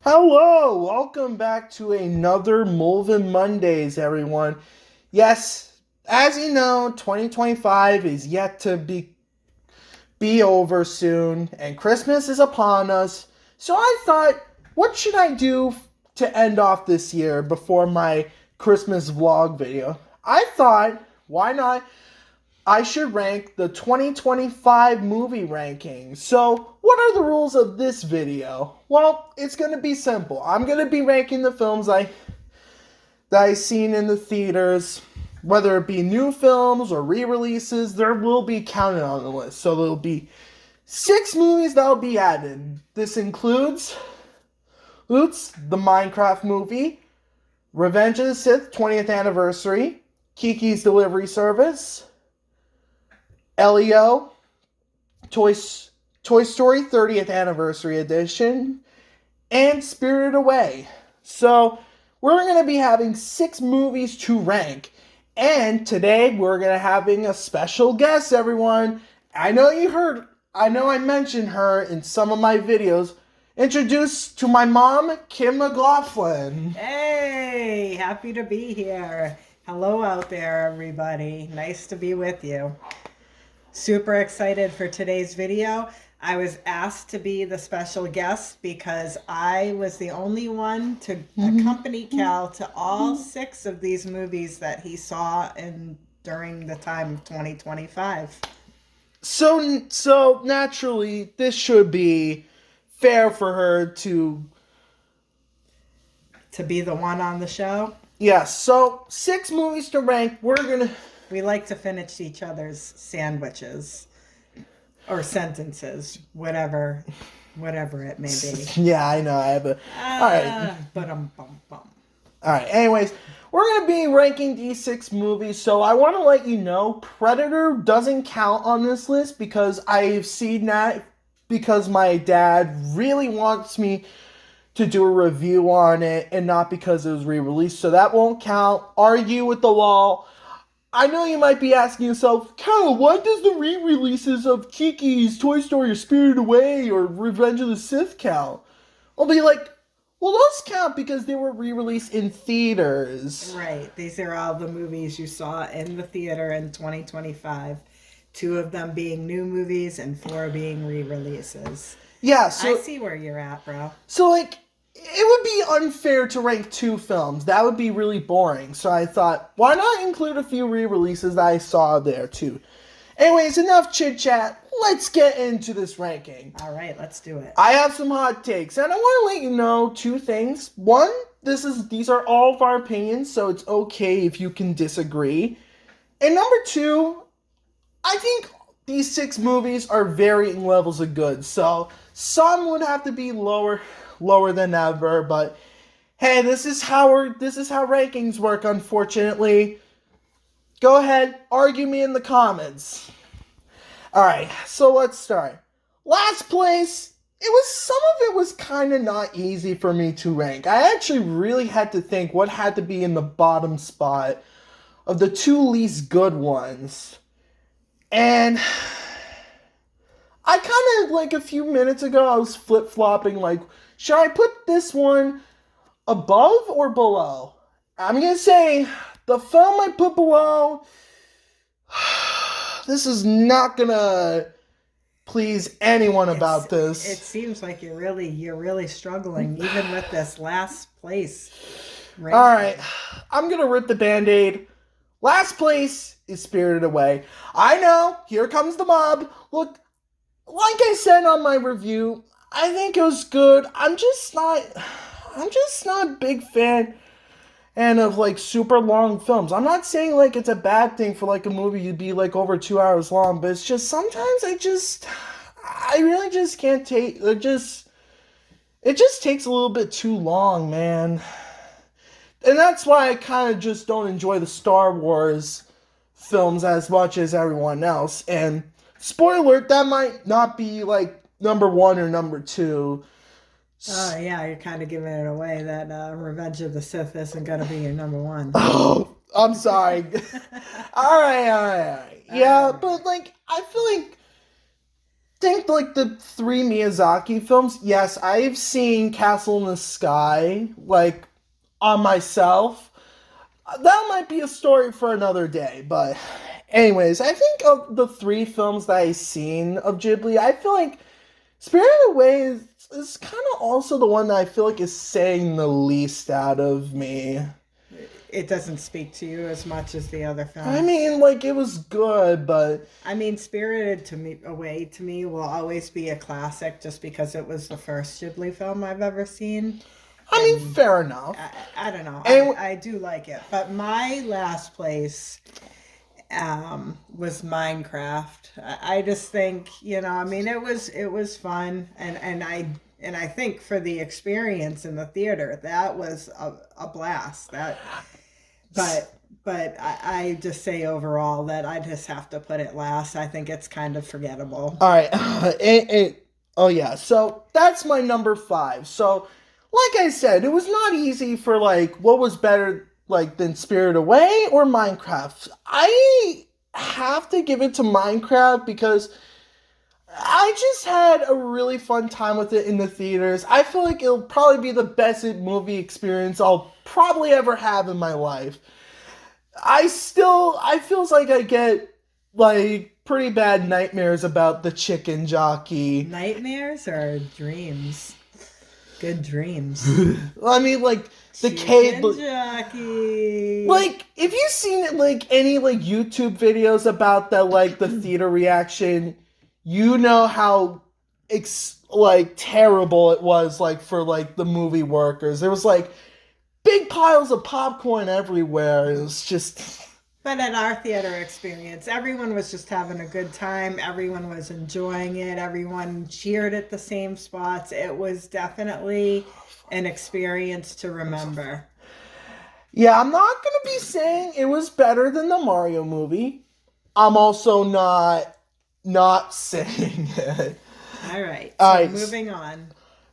Hello, welcome back to another Molevin Mondays, everyone. Yes, as you know, 2025 is yet to be over soon, and Christmas is upon us. So I thought, what should I do to end off this year before my Christmas vlog video? I thought, why not? I should rank the 2025 movie rankings. So, what are the rules of this video? Well, it's going to be simple. I'm going to be ranking the films that I seen in the theaters, whether it be new films or re-releases. There will be counted on the list. So there'll be 6 movies that'll be added. This includes the Minecraft movie, Revenge of the Sith 20th anniversary, Kiki's Delivery Service, Elio, Toy Story 30th Anniversary Edition, and Spirited Away. So, we're going to be having 6 movies to rank. And today, we're going to having a special guest, everyone. I know I mentioned her in some of my videos. Introduced to my mom, Kim McLaughlin. Hey, happy to be here. Hello out there, everybody. Nice to be with you. Super excited for today's video. I was asked to be the special guest because I was the only one to accompany Cal to all 6 of these movies that he saw during the time of 2025. So naturally, this should be fair for her to be the one on the show. Yes, so 6 movies to rank. We like to finish each other's sandwiches or sentences, whatever it may be. Yeah, I know. I have a. All right. All right. Anyways, we're gonna be ranking these 6 movies. So I want to let you know, Predator doesn't count on this list because I've seen that because my dad really wants me to do a review on it, and not because it was re-released. So that won't count. Argue with the wall. I know you might be asking yourself, Cal, why does the re-releases of Kiki's Toy Story or Spirited Away or Revenge of the Sith count? I'll be like, well, those count because they were re-released in theaters. Right. These are all the movies you saw in the theater in 2025. 2 of them being new movies and 4 being re-releases. Yeah, so I see where you're at, bro. So, it would be unfair to rank 2 films. That would be really boring. So I thought, why not include a few re-releases that I saw there too? Anyways, enough chit-chat. Let's get into this ranking. All right, let's do it. I have some hot takes, and I want to let you know 2 things. One, these are all of our opinions, so it's okay if you can disagree. And number 2, I think these 6 movies are varying levels of good. So some would have to be lower than ever, but hey, this is how rankings work, unfortunately. Go ahead, argue me in the comments. Alright, so let's start. Last place, some of it was kind of not easy for me to rank. I actually really had to think what had to be in the bottom spot of the 2 least good ones. And I kind of, a few minutes ago, I was flip-flopping, should I put this one above or below? I'm going to say the film I put below, this is not going to please anyone about this. It seems like you're really struggling, even with this last place ranking. All right, I'm going to rip the Band-Aid. Last place is Spirited Away. I know, here comes the mob. Look, like I said on my review, I think it was good. I'm just not a big fan of super long films. I'm not saying it's a bad thing for a movie to be over 2 hours long, but it's just sometimes I really just can't take it. Just takes a little bit too long, man. And that's why I kind of just don't enjoy the Star Wars films as much as everyone else. And spoiler alert, that might not be number 1 or number 2. Oh yeah, you're kind of giving it away that Revenge of the Sith isn't going to be your number 1. Oh, I'm sorry. All right. Yeah, but I feel think like the three Miyazaki films, yes, I've seen Castle in the Sky like on myself. That might be a story for another day, but anyways, I think of the three films that I've seen of Ghibli, I feel like Spirited Away is kind of also the one that I feel like is saying the least out of me. It doesn't speak to you as much as the other films. I mean, like, it was good, but I mean, Away to me will always be a classic just because it was the first Ghibli film I've ever seen. I mean, fair enough. I don't know. And- I do like it. But my last place was Minecraft. I just think, I mean, it was fun, and I think for the experience in the theater, that was a blast. But I just say overall that I just have to put it last. I think it's kind of forgettable. All right. Oh, yeah. So that's my number 5. So, like I said, it was not easy for, like, what was better, like, than Spirited Away or Minecraft. I have to give it to Minecraft because I just had a really fun time with it in the theaters. I feel like it'll probably be the best movie experience I'll probably ever have in my life. I feels like I get, like, pretty bad nightmares about the chicken jockey. Nightmares or dreams? Good dreams. I mean, like, the Chicken jockey. Like, if you've seen, like, any, like, YouTube videos about that, like, the theater reaction, you know how, terrible it was, like, for, like, the movie workers. There was, like, big piles of popcorn everywhere. It was just... But at our theater experience, everyone was just having a good time. Everyone was enjoying it. Everyone cheered at the same spots. It was definitely an experience to remember. Yeah, I'm not going to be saying it was better than the Mario movie. I'm also not saying it. All right. All right. Moving on.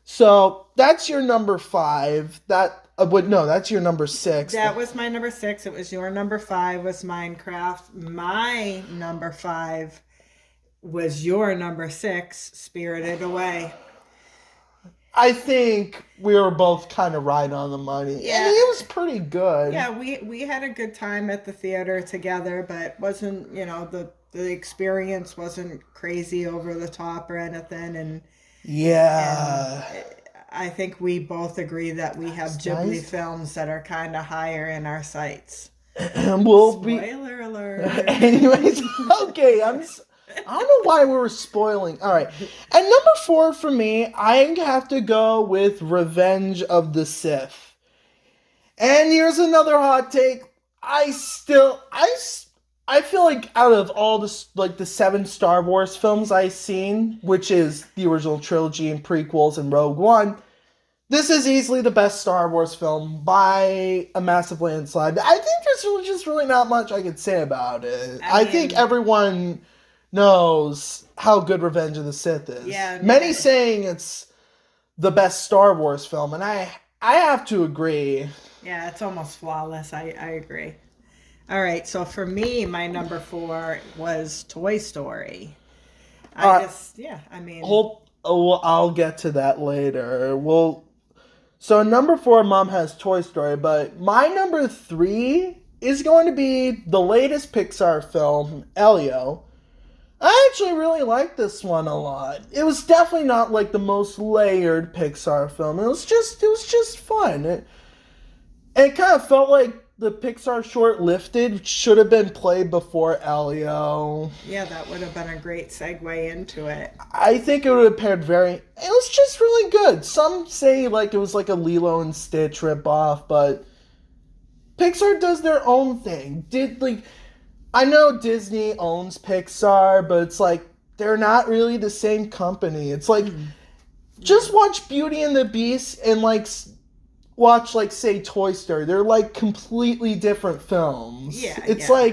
So that's your number 5. That's your number 6. That was my number 6. It was your number 5 was Minecraft. My number 5 was your number 6, Spirited Away. I think we were both kind of right on the money. Yeah. And it was pretty good. Yeah, we had a good time at the theater together, but wasn't, the experience wasn't crazy over the top or anything. And I think we both agree that we have Ghibli films that are kind of higher in our sights. Spoiler alert. Anyways, okay, I don't know why we were spoiling. All right. At number 4 for me, I have to go with Revenge of the Sith. And here's another hot take. I feel like out of all the 7 Star Wars films I've seen, which is the original trilogy and prequels and Rogue One, this is easily the best Star Wars film by a massive landslide. I think there's just really not much I could say about it. I think everyone knows how good Revenge of the Sith is. Yeah, Many saying it's the best Star Wars film, and I have to agree. Yeah, it's almost flawless. I agree. All right, so for me, my number 4 was Toy Story. I'll get to that later. So number 4, Mom has Toy Story, but my number 3 is going to be the latest Pixar film, Elio. I actually really like this one a lot. It was definitely not like the most layered Pixar film. It was just fun. It kind of felt like the Pixar short Lifted should have been played before Elio. Yeah, that would have been a great segue into it. I think it would have paired it was just really good. Some say like it was like a Lilo and Stitch ripoff, but Pixar does their own thing. I know Disney owns Pixar, but it's like they're not really the same company. It's like just watch Beauty and the Beast and watch say Toy Story. They're completely different films. Yeah, it's I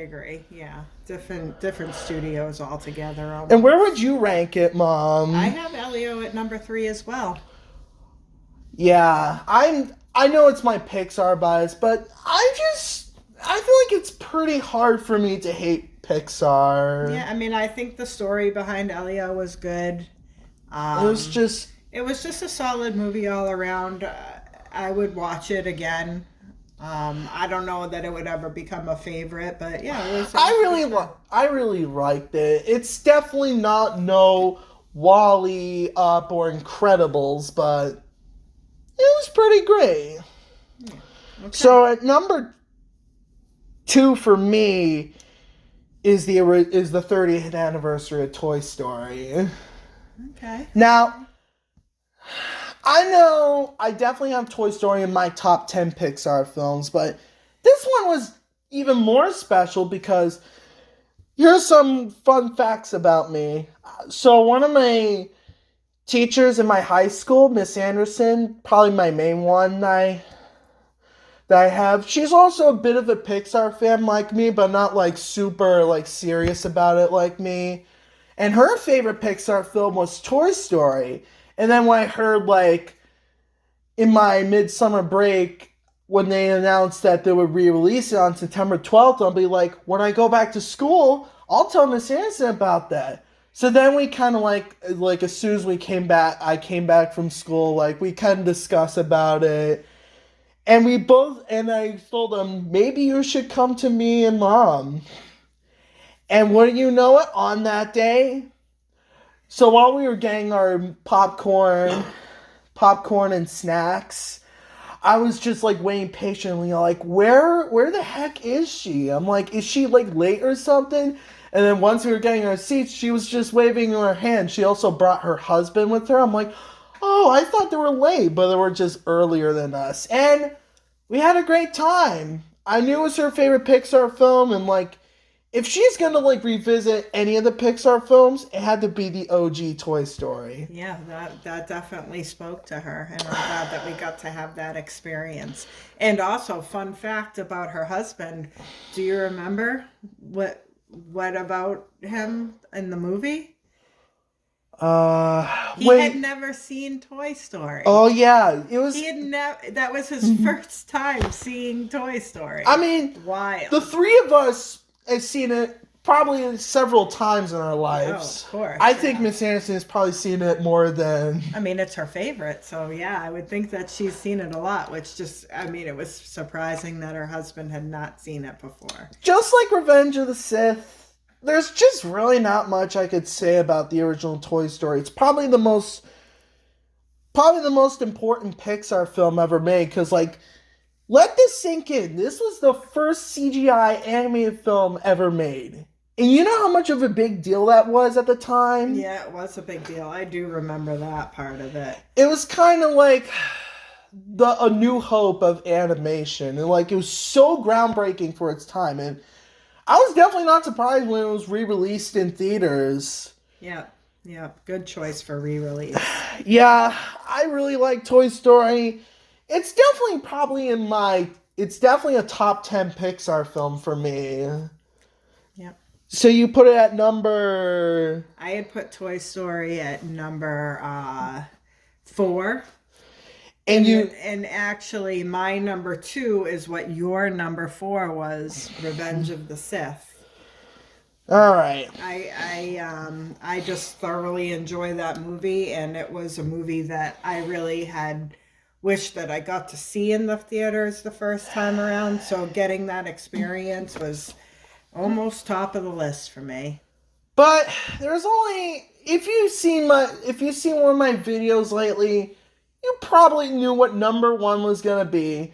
agree. Yeah, different studios altogether. Almost. And where would you rank it, Mom? I have Elio at number 3 as well. Yeah, I know it's my Pixar bias, but I feel like it's pretty hard for me to hate Pixar. Yeah, I mean, I think the story behind Elio was good. It was just It was just a solid movie all around. I would watch it again. I don't know that it would ever become a favorite, but yeah, I really liked it. It's definitely not no Wall-E, Up, or Incredibles, but it was pretty great. Okay. So at number 2 for me is the 30th anniversary of Toy Story. Okay. Now, I know I definitely have Toy Story in my top 10 Pixar films, but this one was even more special because here's some fun facts about me. So one of my teachers in my high school, Miss Anderson, probably my main one that I have, she's also a bit of a Pixar fan like me, but not like super like serious about it like me. And her favorite Pixar film was Toy Story. And then when I heard like in my midsummer break when they announced that they would re-release it on September 12th, I'll be like, when I go back to school, I'll tell Miss Anderson about that. So then we kind of like as soon as I came back from school, like we kind of discuss about it. And I told them, maybe you should come to me and Mom. And wouldn't you know it, on that day, so while we were getting our popcorn and snacks, I was just like waiting patiently, like, where the heck is she? I'm like, is she like late or something? And then once we were getting our seats, she was just waving her hand. She also brought her husband with her. I'm like, oh, I thought they were late, but they were just earlier than us. And we had a great time. I knew it was her favorite Pixar film, and like, if she's gonna like revisit any of the Pixar films, it had to be the OG Toy Story. Yeah, that definitely spoke to her, and I'm glad that we got to have that experience. And also, fun fact about her husband: do you remember what about him in the movie? He had never seen Toy Story. Oh yeah, it was. He had never. That was his first time seeing Toy Story. I mean, wild. The three of us have seen it probably several times in our lives. Oh, of course. I think Miss Anderson has probably seen it more than. I mean, it's her favorite, so yeah, I would think that she's seen it a lot. Which it was surprising that her husband had not seen it before. Just like Revenge of the Sith. There's just really not much I could say about the original Toy Story. It's probably the most important Pixar film ever made, because like, let this sink in. This was the first CGI animated film ever made. And you know how much of a big deal that was at the time? Yeah, it was a big deal. I do remember that part of it. It was kind of like a new hope of animation. And like, it was so groundbreaking for its time. And I was definitely not surprised when it was re-released in theaters. Yeah, good choice for re-release. Yeah, I really like Toy Story. It's definitely it's definitely a top 10 Pixar film for me. Yep. So you put it at number... I had put Toy Story at number 4. And actually, my number 2 is what your number 4 was, Revenge of the Sith. All right. I just thoroughly enjoy that movie, and it was a movie that I really had wished that I got to see in the theaters the first time around. So getting that experience was almost top of the list for me. But there's only, if you've seen one of my videos lately, you probably knew what number 1 was gonna be.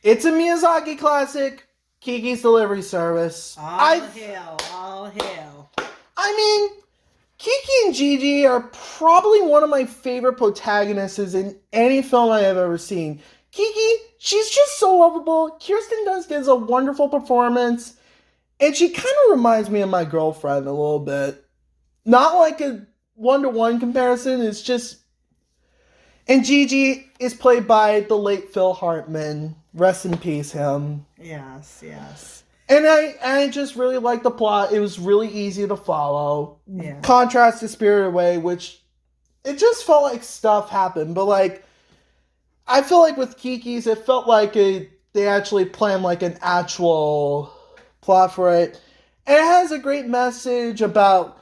It's a Miyazaki classic, Kiki's Delivery Service. All hail. I mean, Kiki and Gigi are probably one of my favorite protagonists in any film I have ever seen. Kiki, she's just so lovable. Kirsten Dunst gives a wonderful performance. And she kind of reminds me of my girlfriend a little bit. Not like a one-to-one comparison, it's just... And Gigi is played by the late Phil Hartman. Rest in peace, him. Yes. And I just really liked the plot. It was really easy to follow. Yeah. Contrast to Spirited Away, which it just felt like stuff happened. But like, I feel like with Kiki's, it felt like they actually planned like an actual plot for it. And it has a great message about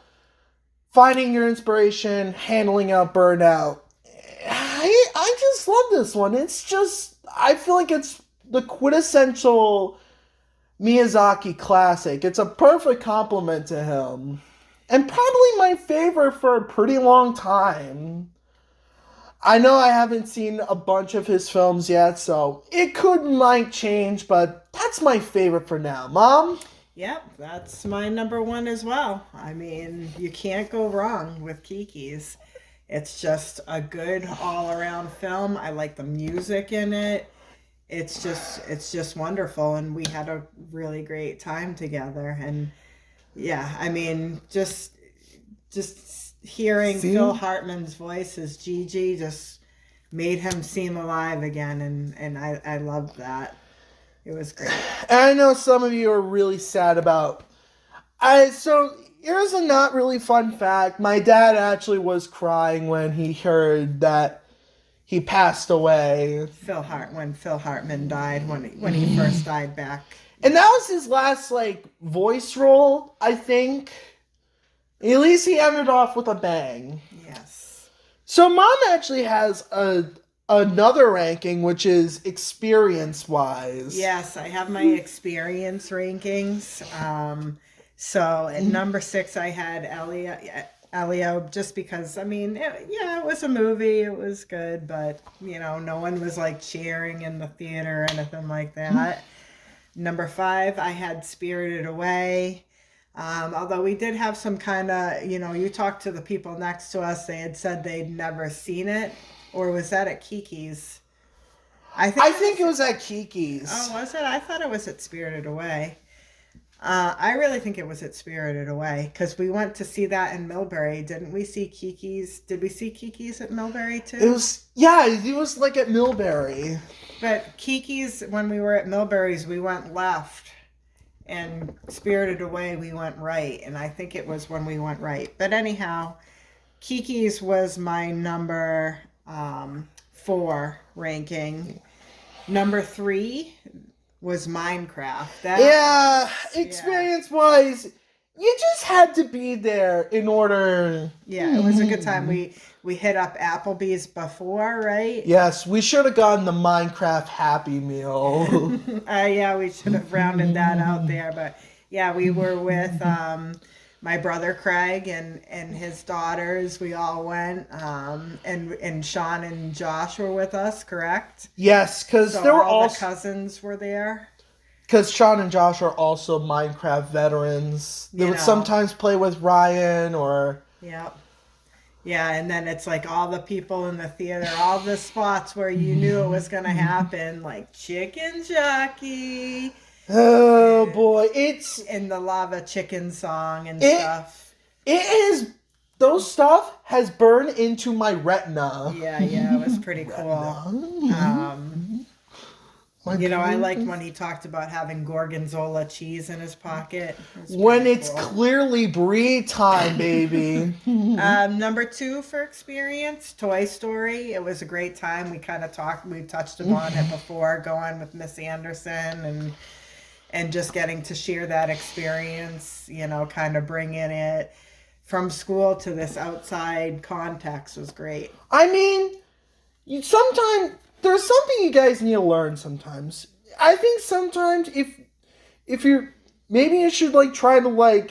finding your inspiration, handling out burnout. I just love this one. It's just, I feel like it's the quintessential Miyazaki classic. It's a perfect compliment to him. And probably my favorite for a pretty long time. I know I haven't seen a bunch of his films yet, so might change, but that's my favorite for now. Mom? Yep, that's my number one as well. I mean, you can't go wrong with Kiki's. It's just a good all-around film. I like the music in it. It's just wonderful, and we had a really great time together. And yeah, I mean, just hearing Phil Hartman's voice as Gigi just made him seem alive again, and I loved that. It was great. And I know some of you are really sad about. So here's a not really fun fact. My dad actually was crying when he heard that he passed away. When Phil Hartman died, when he first died back. And that was his last voice role, I think. At least he ended off with a bang. Yes. So Mom actually has another ranking, which is experience-wise. Yes, I have my experience rankings. So at number 6, I had Elio, just because, I mean, it was a movie. It was good, but, no one was, cheering in the theater or anything like that. Number 5, I had Spirited Away. Although we did have some kind of, you talked to the people next to us, they had said they'd never seen it. Or was that at Kiki's? I think it was at Kiki's. Oh, was it? I thought it was at Spirited Away. I really think it was at Spirited Away, because we went to see that in Millbury. Didn't we see Kiki's? Did we see Kiki's at Millbury too? It was at Millbury. But Kiki's, when we were at Millbury's, we went left. And Spirited Away, we went right. And I think it was when we went right. But anyhow, Kiki's was my number 4 ranking. Number 3 was Minecraft. Experience-wise, you just had to be there in order. Yeah, it was a good time. We hit up Applebee's before, right? Yes, we should have gotten the Minecraft Happy Meal. Yeah, we should have rounded that out there. But yeah, we were with my brother Craig and his daughters. We all went, and Sean and Josh were with us, correct? Yes, because So there were all all the cousins were there. Because Sean and Josh are also Minecraft veterans. They would sometimes play with Ryan or. Yep. Yeah, and then it's all the people in the theater, all the spots where you knew it was going to happen, like Chicken Jockey. Oh boy, it's in the Lava Chicken song and stuff. Those stuff has burned into my retina. Yeah, it was pretty cool. I liked when he talked about having Gorgonzola cheese in his pocket. When it's clearly brie time, baby. Number 2 for experience, Toy Story. It was a great time. We touched upon it before, going with Miss Anderson and just getting to share that experience, kind of bringing it from school to this outside context was great. I mean, sometimes there's something you guys need to learn sometimes. I think sometimes if you're, maybe you should try to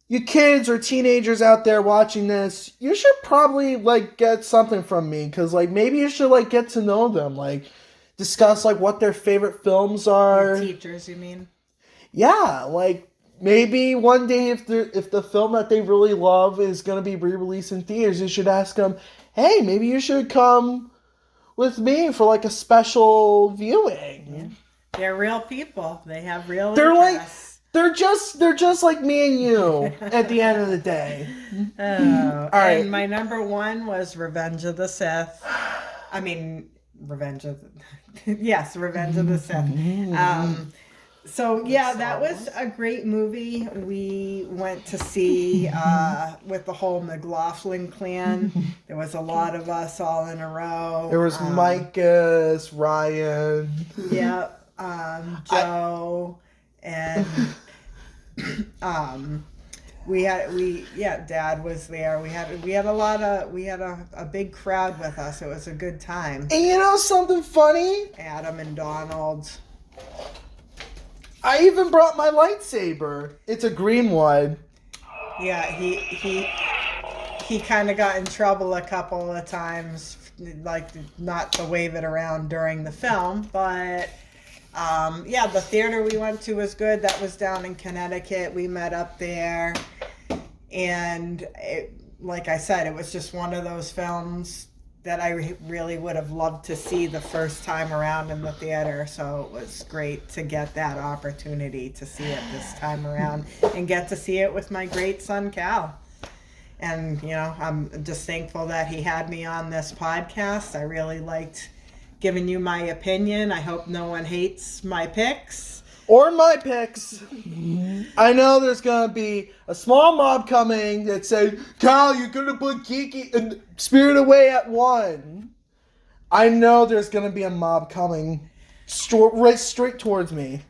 you kids or teenagers out there watching this, you should probably get something from me, because maybe you should get to know them, discuss what their favorite films are. Your teachers, you mean? Yeah, maybe one day if the film that they really love is going to be re-released in theaters, you should ask them, hey, maybe you should come with me for a special viewing. Yeah. They're real people. They have real interests. They're just like me and you at the end of the day. Oh, all right. And my number 1 was Revenge of the Sith. I mean, Revenge of the Sith. So yeah, that was a great movie. We went to see with the whole McLaughlin clan. There was a lot of us all in a row. There was Micah, Ryan. Yeah, Joe, and Dad was there. We had a big crowd with us. It was a good time. And you know something funny? Adam and Donald. I even brought my lightsaber. It's a green one. Yeah, he kind of got in trouble a couple of times, like not to wave it around during the film, but the theater we went to was good. That was down in Connecticut. We met up there, and like I said, it was just one of those films that I really would have loved to see the first time around in the theater. So it was great to get that opportunity to see it this time around and get to see it with my great son, Cal. And, I'm just thankful that he had me on this podcast. I really liked giving you my opinion. I hope no one hates my picks. Or my picks. I know there's going to be a small mob coming that says, Cal, you're going to put Kiki and Spirit Away at 1. I know there's going to be a mob coming straight towards me.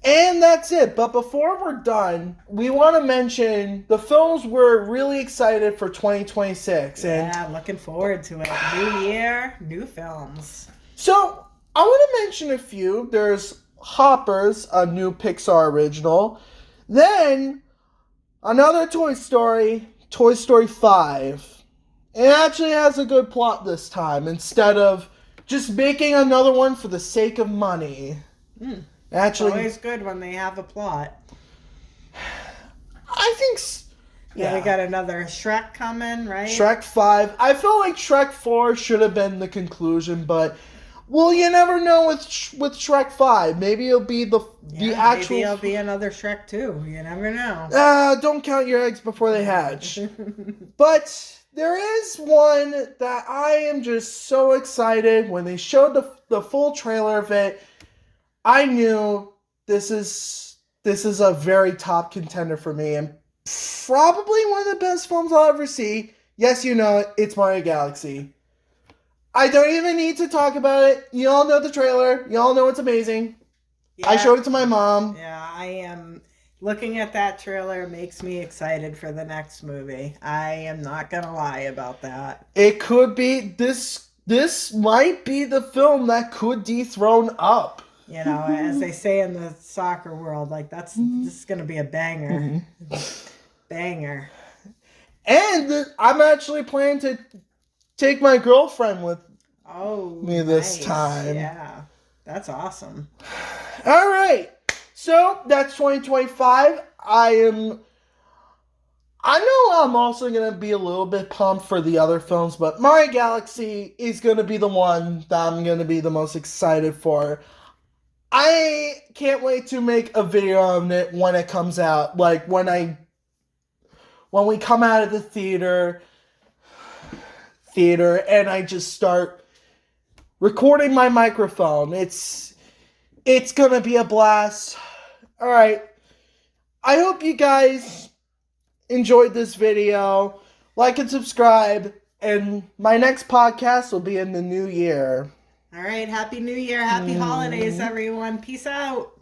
And that's it. But before we're done, we want to mention the films we're really excited for 2026. Yeah, looking forward to it. New year, new films. So, I want to mention a few. There's Hoppers, a new Pixar original. Then, another Toy Story 5. It actually has a good plot this time, instead of just making another one for the sake of money. Actually, it's always good when they have a plot. I think, yeah. We got another Shrek coming, right? Shrek 5. I feel like Shrek 4 should have been the conclusion, but well, you never know with Shrek 5. Maybe it'll be the actual. Maybe it'll be another Shrek 2. You never know. Don't count your eggs before they hatch. But there is one that I am just so excited. When they showed the full trailer of it, I knew this is a very top contender for me, and probably one of the best films I'll ever see. Yes, you know it. It's Mario Galaxy. I don't even need to talk about it. You all know the trailer. You all know it's amazing. Yeah. I showed it to my mom. Yeah, I am. Looking at that trailer makes me excited for the next movie. I am not going to lie about that. It could be, this might be the film that could dethrone Up. As they say in the soccer world, like this is going to be a banger. Banger. And I'm actually planning to take my girlfriend with me this time. Yeah, that's awesome. All right. So that's 2025. I know I'm also going to be a little bit pumped for the other films, but Mario Galaxy is going to be the one that I'm going to be the most excited for. I can't wait to make a video on it when it comes out. Like when we come out of the theater and I just start recording my microphone. It's going to be a blast. All right. I hope you guys enjoyed this video. Like and subscribe. And my next podcast will be in the new year. All right. Happy New Year. Happy holidays, everyone. Peace out.